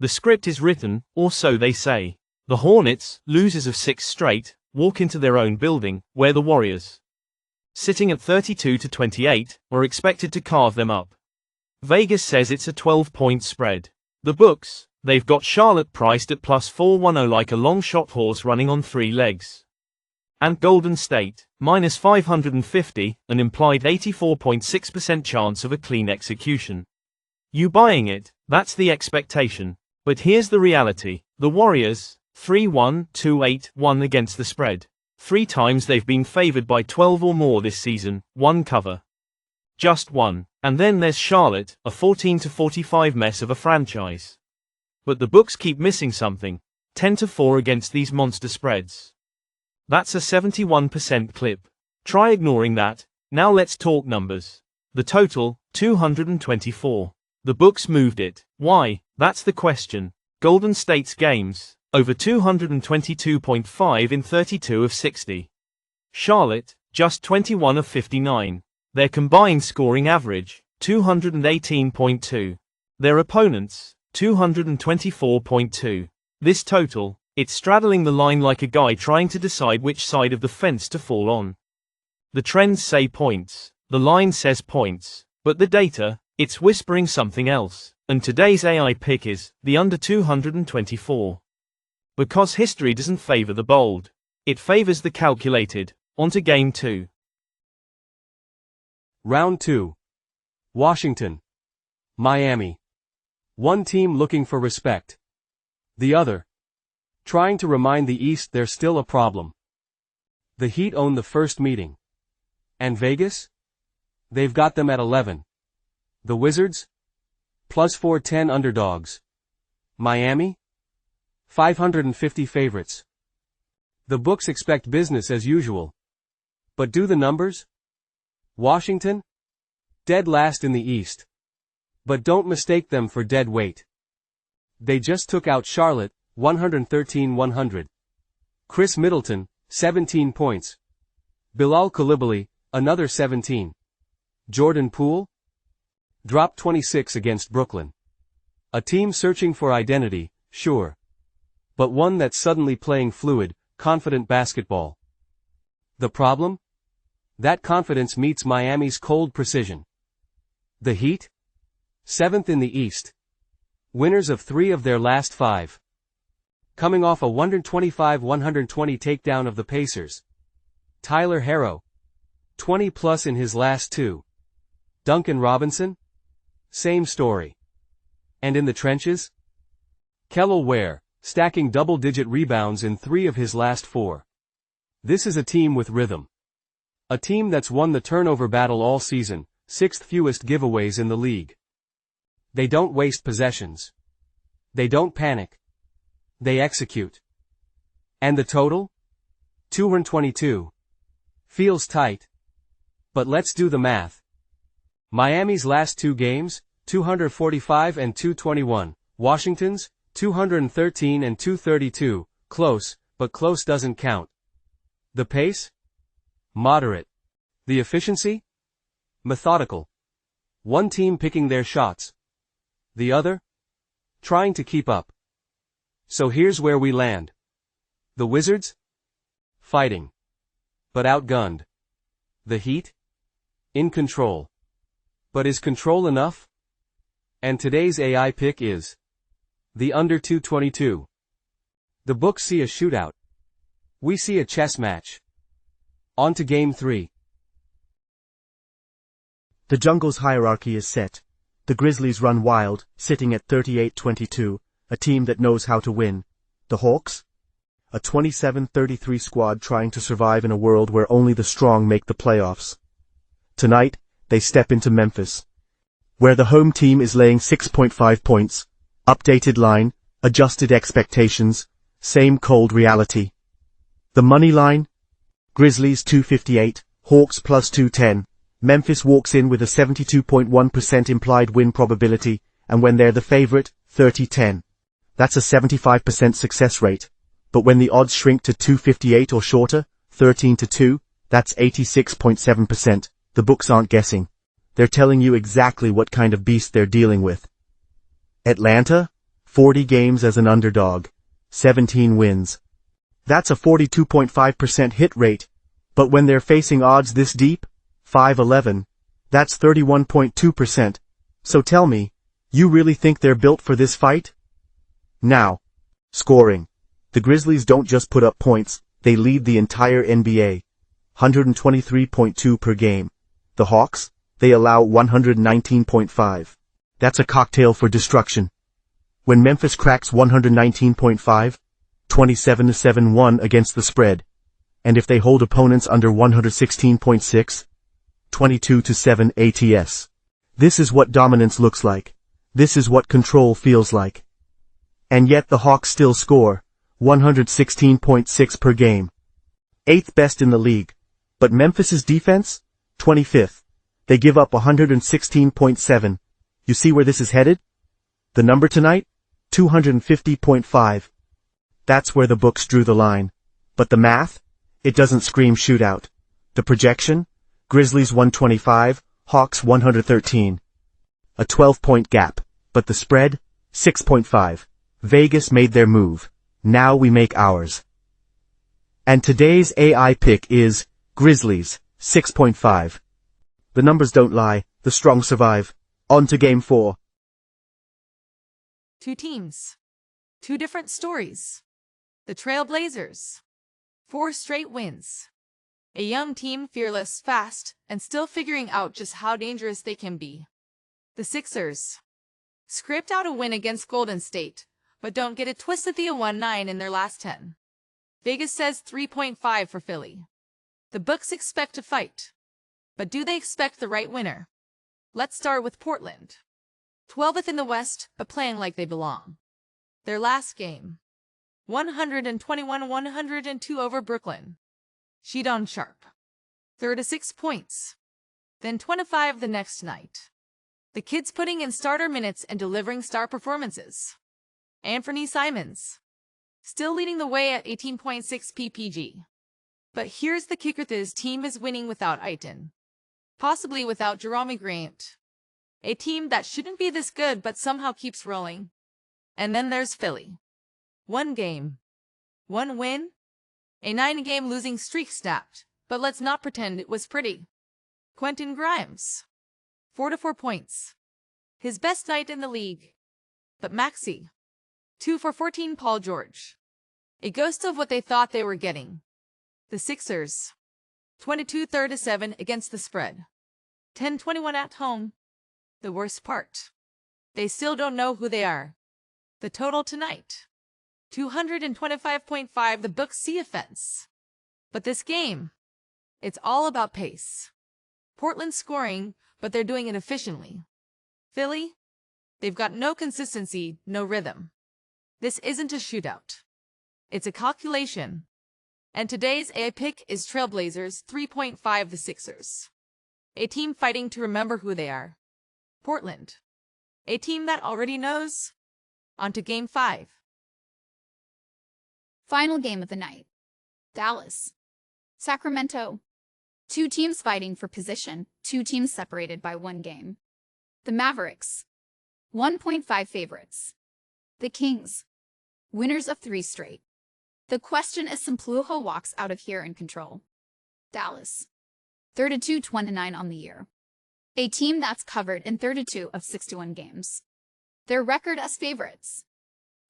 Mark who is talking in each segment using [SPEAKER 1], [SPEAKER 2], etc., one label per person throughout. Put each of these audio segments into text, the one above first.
[SPEAKER 1] The script is written, or so they say. The Hornets, losers of 6 straight, walk into their own building, where the Warriors, sitting at 32-28, are expected to carve them up. Vegas says it's a 12-point spread. The books, they've got Charlotte priced at plus 410 like a long shot horse running on 3 legs. And Golden State, minus 550, an implied 84.6% chance of a clean execution. You buying it? That's the expectation. But here's the reality. The Warriors, 3-1, 2-8-1 against the spread. 3 times they've been favored by 12 or more this season, 1 cover. Just 1. And then there's Charlotte, a 14-45 mess of a franchise. But the books keep missing something. 10-4 against these monster spreads. That's a 71% clip. Try ignoring that. Now let's talk numbers. The total, 224. The books moved it. Why? That's the question. Golden State's games, over 222.5 in 32 of 60. Charlotte, just 21 of 59. Their combined scoring average, 218.2. Their opponents, 224.2. This total, it's straddling the line like a guy trying to decide which side of the fence to fall on. The trends say points, the line says points, but the data, it's whispering something else. And today's AI pick is the under 224. Because history doesn't favor the bold. It favors the calculated. On to game 2.
[SPEAKER 2] Round 2. Washington. Miami. One team looking for respect. The other trying to remind the East they're still a problem. The Heat own the first meeting. And Vegas? They've got them at 11. The Wizards? Plus 410 underdogs. Miami? 550 favorites. The books expect business as usual. But do the numbers? Washington? Dead last in the East. But don't mistake them for dead weight. They just took out Charlotte, 113-100. Chris Middleton, 17 points. Bilal Coulibaly, another 17. Jordan Poole? Dropped 26 against Brooklyn. A team searching for identity, sure. But one that's suddenly playing fluid, confident basketball. The problem? That confidence meets Miami's cold precision. The Heat? 7th in the East. Winners of 3 of their last 5. Coming off a 125-120 takedown of the Pacers. Tyler Herro. 20 plus in his last 2. Duncan Robinson? Same story. And in the trenches? Kel'el Ware, stacking double-digit rebounds in 3 of his last 4. This is a team with rhythm. A team that's won the turnover battle all season, 6th fewest giveaways in the league. They don't waste possessions. They don't panic. They execute. And the total? 222. Feels tight. But let's do the math. Miami's last 2 games, 245 and 221. Washington's, 213 and 232. Close, but close doesn't count. The pace? Moderate. The efficiency? Methodical. One team picking their shots. The other? Trying to keep up. So here's where we land. The Wizards? Fighting. But outgunned. The Heat? In control. But is control enough? And today's AI pick is the under 222. The books see a shootout. We see a chess match. On to game 3.
[SPEAKER 3] The jungle's hierarchy is set. The Grizzlies run wild, sitting at 38-22, a team that knows how to win. The Hawks? A 27-33 squad trying to survive in a world where only the strong make the playoffs. Tonight, they step into Memphis, where the home team is laying 6.5 points. Updated line, adjusted expectations, same cold reality. The money line? Grizzlies 258, Hawks plus 210. Memphis walks in with a 72.1% implied win probability, and when they're the favorite, 30-10. That's a 75% success rate. But when the odds shrink to 258 or shorter, 13-2, that's 86.7%. The books aren't guessing. They're telling you exactly what kind of beast they're dealing with. Atlanta? 40 games as an underdog, 17 wins. That's a 42.5% hit rate, but when they're facing odds this deep, 5-11, that's 31.2%. So tell me, you really think they're built for this fight? Now, scoring. The Grizzlies don't just put up points, they lead the entire NBA. 123.2 per game. The Hawks? They allow 119.5. That's a cocktail for destruction. When Memphis cracks 119.5, 27-7-1 against the spread. And if they hold opponents under 116.6, 22-7 ATS. This is what dominance looks like. This is what control feels like. And yet the Hawks still score 116.6 per game. 8th best in the league. But Memphis's defense? 25th. They give up 116.7. You see where this is headed? The number tonight? 250.5. That's where the books drew the line. But the math? It doesn't scream shootout. The projection? Grizzlies 125, Hawks 113. A 12-point gap. But the spread? 6.5. Vegas made their move. Now we make ours. And today's AI pick is Grizzlies, 6.5. The numbers don't lie, the strong survive. On to Game 4.
[SPEAKER 4] Two teams. Two different stories. The Trail Blazers. 4 straight wins. A young team, fearless, fast, and still figuring out just how dangerous they can be. The Sixers. Scraped out a win against Golden State, but don't get it twisted, they won 9 in their last 10. Vegas says 3.5 for Philly. The books expect a fight. But do they expect the right winner? Let's start with Portland. 12th in the West, but playing like they belong. Their last game. 121-102 over Brooklyn. Sheedon Sharp. 36 points. Then 25 the next night. The kids putting in starter minutes and delivering star performances. Anthony Simons. Still leading the way at 18.6 ppg. But here's the kicker: this team is winning without Aiton. Possibly without Jerome Grant. A team that shouldn't be this good but somehow keeps rolling. And then there's Philly. 1 game. 1 win. A 9-game losing streak snapped, but let's not pretend it was pretty. Quentin Grimes. 4 points. His best night in the league. But Maxey. 2 for 14. Paul George. A ghost of what they thought they were getting. The Sixers. 22-37 against the spread. 10-21 at home. The worst part. They still don't know who they are. The total tonight. 225.5. The books see offense. But this game, it's all about pace. Portland scoring, but they're doing it efficiently. Philly, they've got no consistency, no rhythm. This isn't a shootout. It's a calculation. And today's AI pick is Trailblazers 3.5 the Sixers. A team fighting to remember who they are. Portland. A team that already knows. On to Game 5.
[SPEAKER 5] Final game of the night. Dallas. Sacramento. 2 teams fighting for position, 2 teams separated by 1 game. The Mavericks. 1.5 favorites. The Kings. Winners of 3 straight. The question is, Simpluho walks out of here in control. Dallas. 32-29 on the year. A team that's covered in 32 of 61 games. Their record as favorites.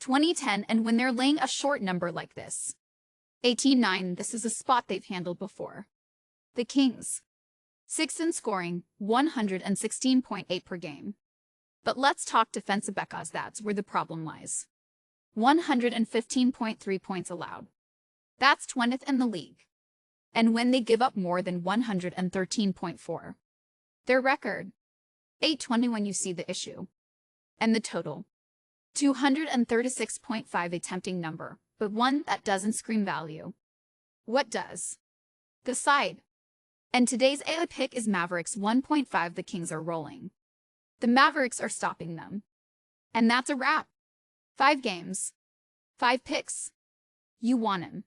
[SPEAKER 5] 20-10, and when they're laying a short number like this. 18-9, this is a spot they've handled before. The Kings. 6th in scoring, 116.8 per game. But let's talk defensive because that's where the problem lies. 115.3 points allowed. That's 20th in the league. And when they give up more than 113.4. Their record. 820 when you see the issue. And the total. 236.5, a tempting number, but one that doesn't scream value. What does? The side. And today's AI pick is Mavericks 1.5. The Kings are rolling. The Mavericks are stopping them. And that's a wrap. 5 games. 5 picks. You want him.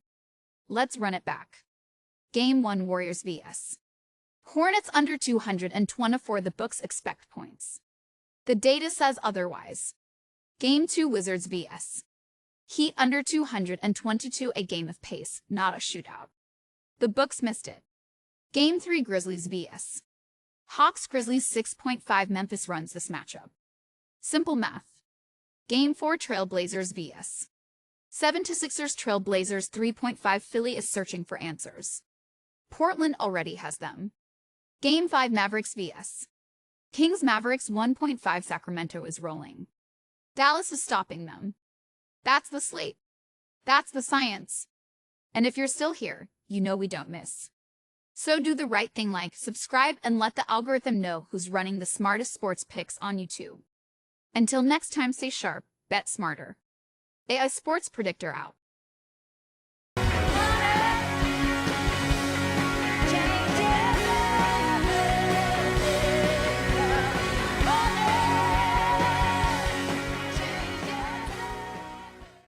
[SPEAKER 5] Let's run it back. Game 1, Warriors vs. Hornets under 224. The books expect points. The data says otherwise. Game 2 Wizards vs. Heat under 222, a game of pace, not a shootout. The books missed it. Game 3 Grizzlies vs. Hawks Grizzlies 6.5 Memphis runs this matchup. Simple math. Game 4 Trailblazers vs. 76ers Trailblazers 3.5 Philly is searching for answers. Portland already has them. Game 5 Mavericks vs. Kings Mavericks 1.5 Sacramento is rolling. Dallas is stopping them. That's the slate. That's the science. And if you're still here, you know we don't miss. So do the right thing, like, subscribe, and let the algorithm know who's running the smartest sports picks on YouTube. Until next time, stay sharp, bet smarter. AI Sports Predictor out.